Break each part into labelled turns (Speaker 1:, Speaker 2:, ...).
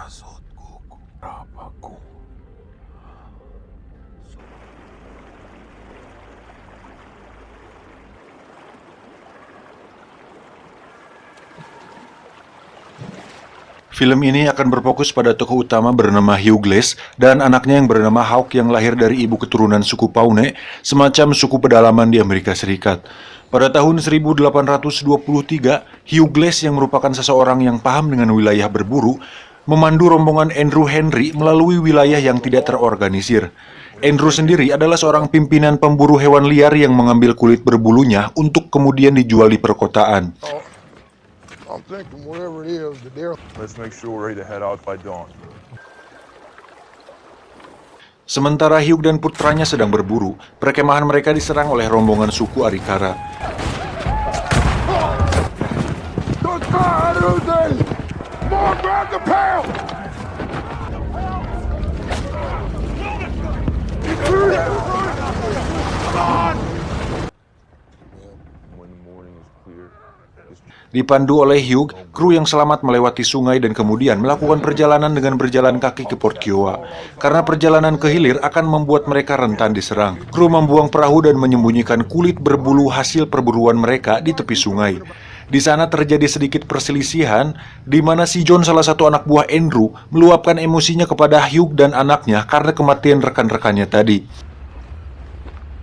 Speaker 1: Maksudku, rapaku. Film ini akan berfokus pada tokoh utama bernama Hugh Glass dan anaknya yang bernama Hawk yang lahir dari ibu keturunan suku Pawnee, semacam suku pedalaman di Amerika Serikat. Pada tahun 1823, Hugh Glass yang merupakan seseorang yang paham dengan wilayah berburu, memandu rombongan Andrew Henry melalui wilayah yang tidak terorganisir. Andrew sendiri adalah seorang pimpinan pemburu hewan liar yang mengambil kulit berbulunya untuk kemudian dijual di perkotaan.
Speaker 2: I'm thinking wherever it is, that they're...
Speaker 1: Let's make sure we're ready to head out by dawn.
Speaker 3: Sementara Hugh dan putranya sedang berburu, perkemahan mereka diserang oleh rombongan suku Arikara. Dipandu oleh Hugh, kru yang selamat melewati sungai dan kemudian melakukan perjalanan dengan berjalan kaki ke Port Kiowa. Karena perjalanan ke hilir akan membuat mereka rentan diserang. Kru membuang perahu dan menyembunyikan kulit berbulu hasil perburuan mereka di tepi sungai. Di sana terjadi sedikit perselisihan, di mana si John, salah satu anak buah Andrew, meluapkan emosinya kepada Hugh dan anaknya karena kematian rekan-rekannya tadi.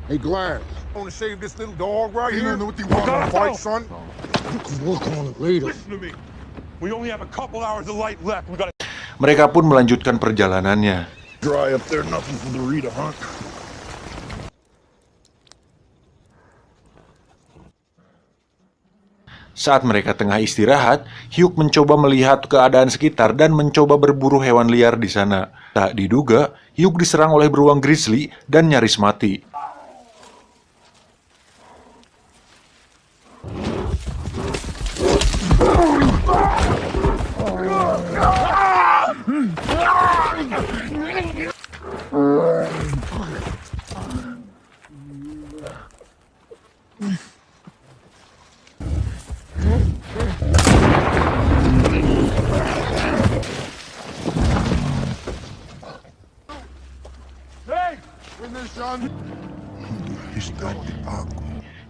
Speaker 2: Hey, Glass, I want to save this little dog right here. What you want to fight, son? You can work on it later.
Speaker 1: Listen to me. We only have a couple hours of light left. We gotta...
Speaker 3: Mereka pun melanjutkan perjalanannya.
Speaker 2: Dry up there, nothing for the Rita hunt.
Speaker 3: Saat mereka tengah istirahat, Hugh mencoba melihat keadaan sekitar dan mencoba berburu hewan liar di sana. Tak diduga, Hugh diserang oleh beruang grizzly dan nyaris mati.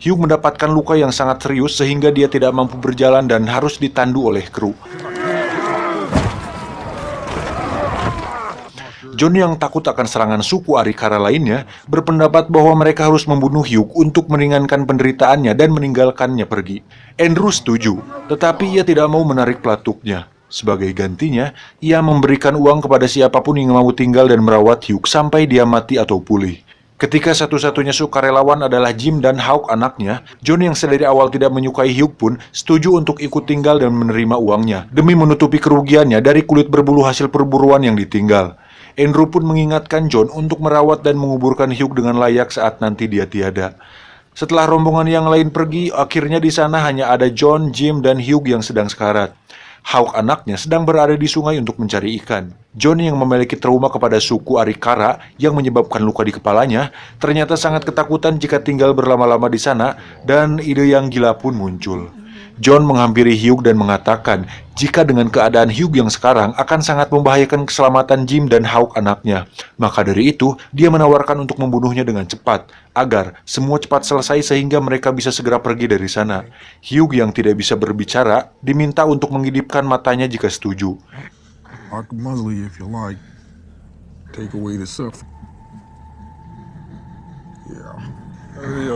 Speaker 3: Hugh mendapatkan luka yang sangat serius sehingga dia tidak mampu berjalan dan harus ditandu oleh kru. John yang takut akan serangan suku Arikara lainnya berpendapat bahwa mereka harus membunuh Hugh untuk meringankan penderitaannya dan meninggalkannya pergi. Andrew setuju, tetapi ia tidak mau menarik pelatuknya. Sebagai gantinya, ia memberikan uang kepada siapapun yang mau tinggal dan merawat Hugh sampai dia mati atau pulih. Ketika satu-satunya sukarelawan adalah Jim dan Hawk anaknya, John yang sedari awal tidak menyukai Hugh pun setuju untuk ikut tinggal dan menerima uangnya, demi menutupi kerugiannya dari kulit berbulu hasil perburuan yang ditinggal. Andrew pun mengingatkan John untuk merawat dan menguburkan Hugh dengan layak saat nanti dia tiada. Setelah rombongan yang lain pergi, akhirnya di sana hanya ada John, Jim, dan Hugh yang sedang sekarat. Hawk anaknya sedang berada di sungai untuk mencari ikan. John yang memiliki trauma kepada suku Arikara yang menyebabkan luka di kepalanya, ternyata sangat ketakutan jika tinggal berlama-lama di sana, dan ide yang gila pun muncul. John menghampiri Hugh dan mengatakan jika dengan keadaan Hugh yang sekarang akan sangat membahayakan keselamatan Jim dan Hawk anaknya. Maka dari itu, dia menawarkan untuk membunuhnya dengan cepat, agar semua cepat selesai sehingga mereka bisa segera pergi dari sana. Hugh yang tidak bisa berbicara, diminta untuk mengidipkan matanya jika setuju.
Speaker 2: I can muzzle you if you like. Take away the suffering. Yeah.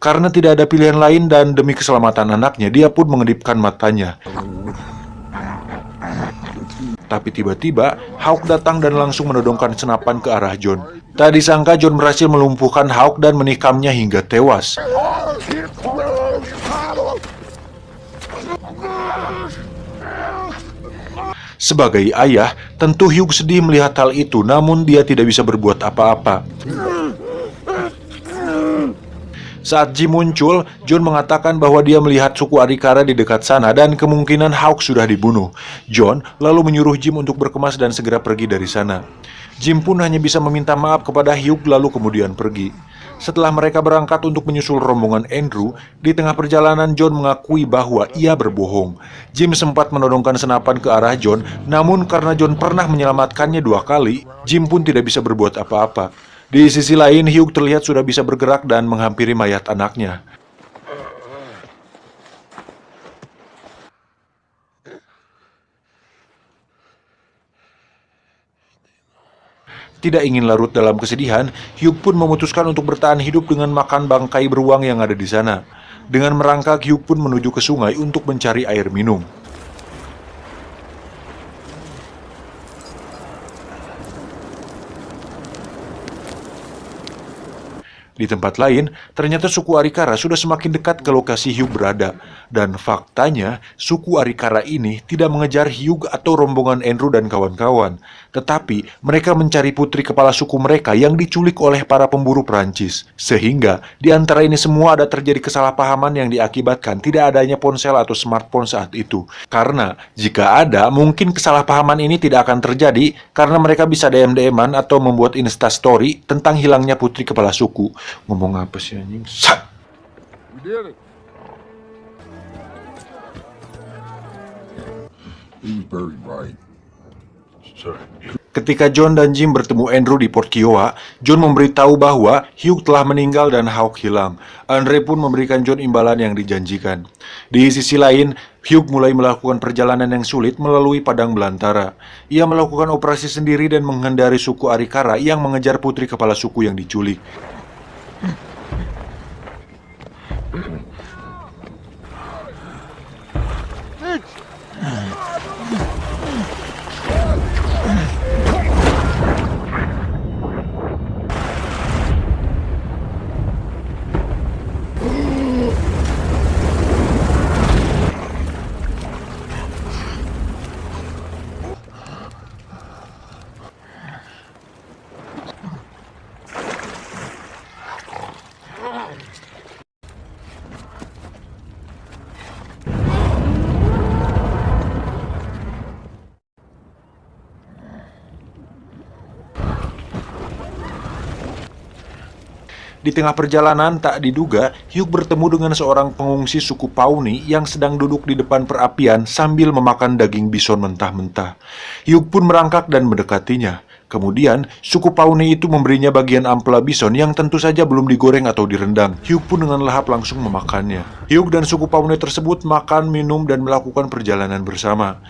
Speaker 3: Karena tidak ada pilihan lain dan demi keselamatan anaknya, dia pun mengedipkan matanya. Tapi tiba-tiba, Hawk datang dan langsung menodongkan senapan ke arah John. Tak disangka John berhasil melumpuhkan Hawk dan menikamnya hingga tewas. Sebagai ayah, tentu Hugh sedih melihat hal itu, namun dia tidak bisa berbuat apa-apa. Saat Jim muncul, John mengatakan bahwa dia melihat suku Arikara di dekat sana dan kemungkinan Hawk sudah dibunuh. John lalu menyuruh Jim untuk berkemas dan segera pergi dari sana. Jim pun hanya bisa meminta maaf kepada Hugh lalu kemudian pergi. Setelah mereka berangkat untuk menyusul rombongan Andrew, di tengah perjalanan John mengakui bahwa ia berbohong. Jim sempat menodongkan senapan ke arah John, namun karena John pernah menyelamatkannya 2 kali, Jim pun tidak bisa berbuat apa-apa. Di sisi lain, Hugh terlihat sudah bisa bergerak dan menghampiri mayat anaknya. Tidak ingin larut dalam kesedihan, Hugh pun memutuskan untuk bertahan hidup dengan makan bangkai beruang yang ada di sana. Dengan merangkak, Hugh pun menuju ke sungai untuk mencari air minum. Di tempat lain, ternyata suku Arikara sudah semakin dekat ke lokasi Hugh berada. Dan faktanya, suku Arikara ini tidak mengejar Hugh atau rombongan Andrew dan kawan-kawan. Tetapi, mereka mencari putri kepala suku mereka yang diculik oleh para pemburu Perancis. Sehingga, di antara ini semua ada terjadi kesalahpahaman yang diakibatkan tidak adanya ponsel atau smartphone saat itu. Karena, jika ada, mungkin kesalahpahaman ini tidak akan terjadi karena mereka bisa DM-DM-an atau membuat instastory tentang hilangnya putri kepala suku. Ngomong apa sih anjing? Sat!
Speaker 2: We did it. He's buried right.
Speaker 3: Ketika John dan Jim bertemu Andrew di Port Kiowa, John memberitahu bahwa Hugh telah meninggal dan Hawk hilang. Andre pun memberikan John imbalan yang dijanjikan. Di sisi lain, Hugh mulai melakukan perjalanan yang sulit melalui padang belantara. Ia melakukan operasi sendiri dan menghindari suku Arikara yang mengejar putri kepala suku yang diculik. Di tengah perjalanan, tak diduga, Hugh bertemu dengan seorang pengungsi suku Pawnee yang sedang duduk di depan perapian sambil memakan daging bison mentah-mentah. Hugh pun merangkak dan mendekatinya. Kemudian, suku Pawnee itu memberinya bagian ampela bison yang tentu saja belum digoreng atau direndang. Hugh pun dengan lahap langsung memakannya. Hugh dan suku Pawnee tersebut makan, minum, dan melakukan perjalanan bersama.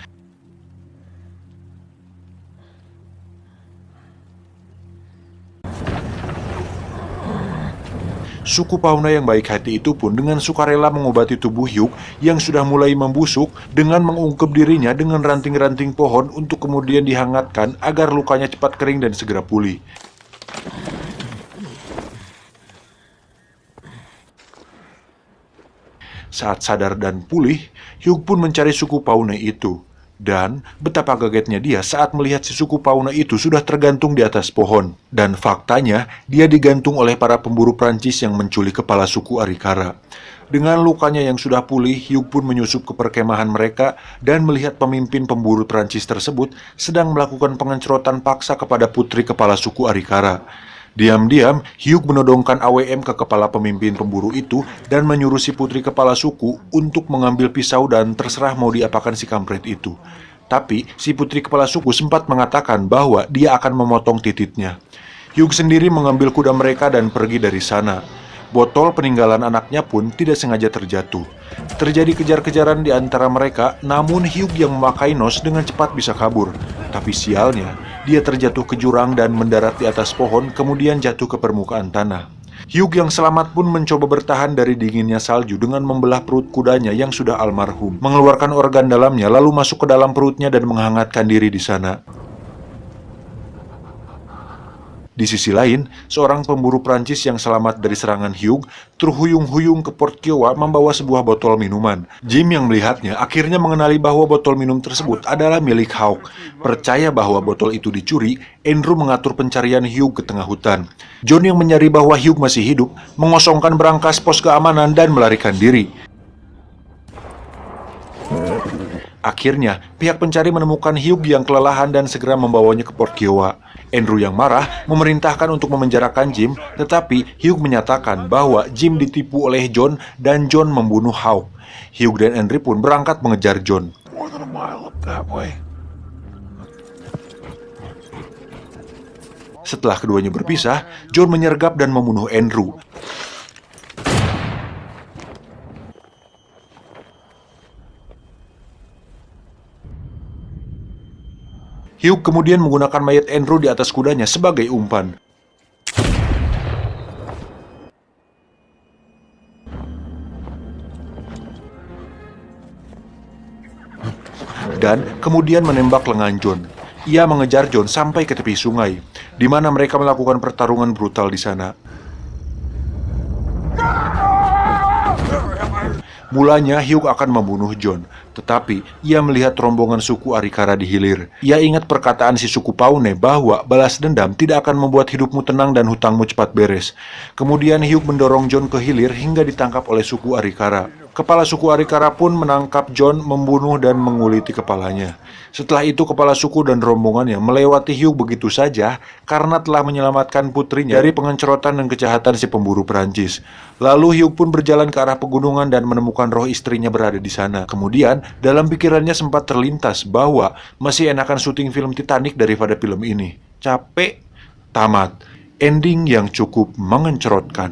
Speaker 3: Suku Pawnee yang baik hati itu pun dengan sukarela mengobati tubuh Hugh yang sudah mulai membusuk dengan mengungkep dirinya dengan ranting-ranting pohon untuk kemudian dihangatkan agar lukanya cepat kering dan segera pulih. Saat sadar dan pulih, Hugh pun mencari suku Pawnee itu. Dan betapa kagetnya dia saat melihat si suku Pawnee itu sudah tergantung di atas pohon. Dan faktanya, dia digantung oleh para pemburu Prancis yang menculik kepala suku Arikara. Dengan lukanya yang sudah pulih, Hugh pun menyusup ke perkemahan mereka dan melihat pemimpin pemburu Prancis tersebut sedang melakukan pengencrotan paksa kepada putri kepala suku Arikara. Diam-diam, Hugh menodongkan AWM ke kepala pemimpin pemburu itu dan menyuruh si putri kepala suku untuk mengambil pisau dan terserah mau diapakan si kampret itu. Tapi, si putri kepala suku sempat mengatakan bahwa dia akan memotong tititnya. Hugh sendiri mengambil kuda mereka dan pergi dari sana. Botol peninggalan anaknya pun tidak sengaja terjatuh. Terjadi kejar-kejaran di antara mereka, namun Hugh yang memakai nos dengan cepat bisa kabur. Tapi sialnya, dia terjatuh ke jurang dan mendarat di atas pohon, kemudian jatuh ke permukaan tanah. Hugh yang selamat pun mencoba bertahan dari dinginnya salju dengan membelah perut kudanya yang sudah almarhum, mengeluarkan organ dalamnya lalu masuk ke dalam perutnya dan menghangatkan diri di sana. Di sisi lain, seorang pemburu Prancis yang selamat dari serangan Hugh terhuyung-huyung ke Port Kiowa membawa sebuah botol minuman. Jim yang melihatnya akhirnya mengenali bahwa botol minum tersebut adalah milik Hawk. Percaya bahwa botol itu dicuri, Andrew mengatur pencarian Hugh ke tengah hutan. John yang menyadari bahwa Hugh masih hidup, mengosongkan berangkas pos keamanan dan melarikan diri. Akhirnya, pihak pencari menemukan Hugh yang kelelahan dan segera membawanya ke Port Kiowa. Andrew yang marah memerintahkan untuk memenjarakan Jim, tetapi Hugh menyatakan bahwa Jim ditipu oleh John dan John membunuh Hawk. Hugh dan Henry pun berangkat mengejar John.
Speaker 2: More than a mile up that way.
Speaker 3: Setelah keduanya berpisah, John menyergap dan membunuh Andrew. Hugh kemudian menggunakan mayat Andrew di atas kudanya sebagai umpan. Dan kemudian menembak lengan John. Ia mengejar John sampai ke tepi sungai, di mana mereka melakukan pertarungan brutal di sana. Mulanya Hugh akan membunuh John, tetapi ia melihat rombongan suku Arikara di hilir. Ia ingat perkataan si suku Paune bahwa balas dendam tidak akan membuat hidupmu tenang dan hutangmu cepat beres. Kemudian Hugh mendorong John ke hilir hingga ditangkap oleh suku Arikara. Kepala suku Arikara pun menangkap John, membunuh dan menguliti kepalanya. Setelah itu kepala suku dan rombongannya melewati Hugh begitu saja karena telah menyelamatkan putrinya dari pengencerotan dan kejahatan si pemburu Perancis. Lalu Hugh pun berjalan ke arah pegunungan dan menemukan roh istrinya berada di sana. Kemudian dalam pikirannya sempat terlintas bahwa masih enakan syuting film Titanic daripada film ini. Capek, tamat. Ending yang cukup mengencerotkan.